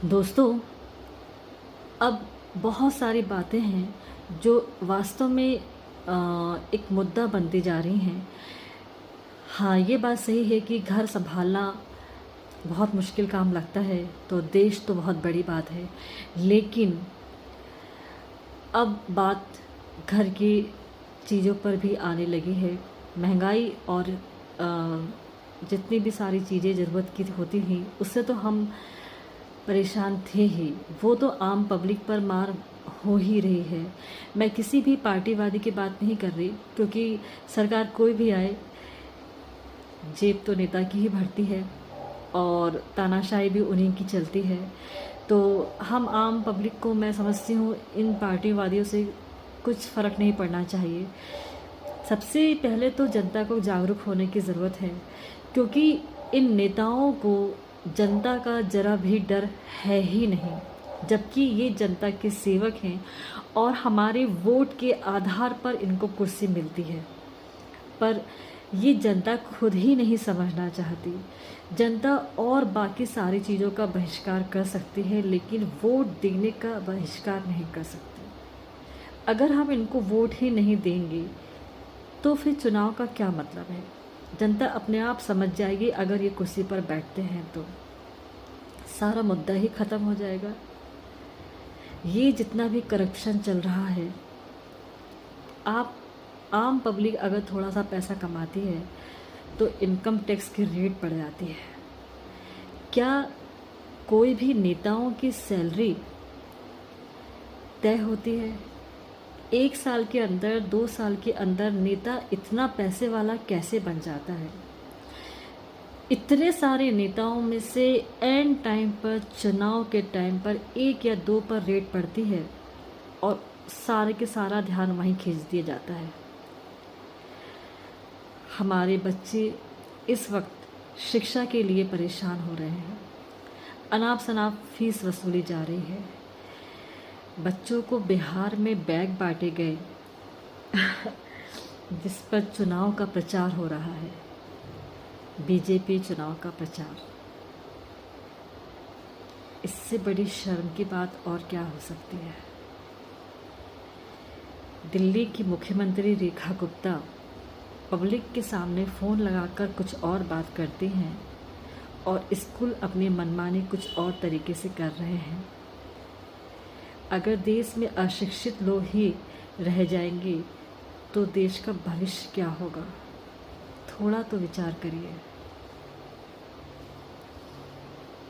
दोस्तों, अब बहुत सारी बातें हैं जो वास्तव में एक मुद्दा बनती जा रही हैं। हाँ, ये बात सही है कि घर सँभालना बहुत मुश्किल काम लगता है, तो देश तो बहुत बड़ी बात है। लेकिन अब बात घर की चीज़ों पर भी आने लगी है। महंगाई और जितनी भी सारी चीज़ें ज़रूरत की होती थी, उससे तो हम परेशान थे ही। वो तो आम पब्लिक पर मार हो ही रही है। मैं किसी भी पार्टीवादी की बात नहीं कर रही, क्योंकि सरकार कोई भी आए, जेब तो नेता की ही भरती है और तानाशाही भी उन्हीं की चलती है। तो हम आम पब्लिक को, मैं समझती हूँ, इन पार्टीवादियों से कुछ फ़र्क नहीं पड़ना चाहिए। सबसे पहले तो जनता को जागरूक होने की ज़रूरत है, क्योंकि इन नेताओं को जनता का ज़रा भी डर है ही नहीं, जबकि ये जनता के सेवक हैं और हमारे वोट के आधार पर इनको कुर्सी मिलती है। पर ये जनता खुद ही नहीं समझना चाहती। जनता और बाकी सारी चीज़ों का बहिष्कार कर सकती है, लेकिन वोट देने का बहिष्कार नहीं कर सकती। अगर हम इनको वोट ही नहीं देंगे तो फिर चुनाव का क्या मतलब है? जनता अपने आप समझ जाएगी, अगर ये कुर्सी पर बैठते हैं तो सारा मुद्दा ही ख़त्म हो जाएगा। ये जितना भी करप्शन चल रहा है, आप आम पब्लिक अगर थोड़ा सा पैसा कमाती है तो इनकम टैक्स की रेट बढ़ जाती है। क्या कोई भी नेताओं की सैलरी तय होती है? 1 साल के अंदर, 2 साल के अंदर नेता इतना पैसे वाला कैसे बन जाता है? इतने सारे नेताओं में से एंड टाइम पर, चुनाव के टाइम पर 1 या 2 पर रेट पड़ती है और सारे के सारा ध्यान वहीं खींच दिया जाता है। हमारे बच्चे इस वक्त शिक्षा के लिए परेशान हो रहे हैं। अनाप शनाप फीस वसूली जा रही है। बच्चों को बिहार में बैग बांटे गए जिस पर चुनाव का प्रचार हो रहा है, बीजेपी चुनाव का प्रचार। इससे बड़ी शर्म की बात और क्या हो सकती है? दिल्ली की मुख्यमंत्री रेखा गुप्ता पब्लिक के सामने फ़ोन लगाकर कुछ और बात करती हैं और स्कूल अपनी मनमानी कुछ और तरीके से कर रहे हैं। अगर देश में अशिक्षित लोग ही रह जाएंगे तो देश का भविष्य क्या होगा? थोड़ा तो विचार करिए।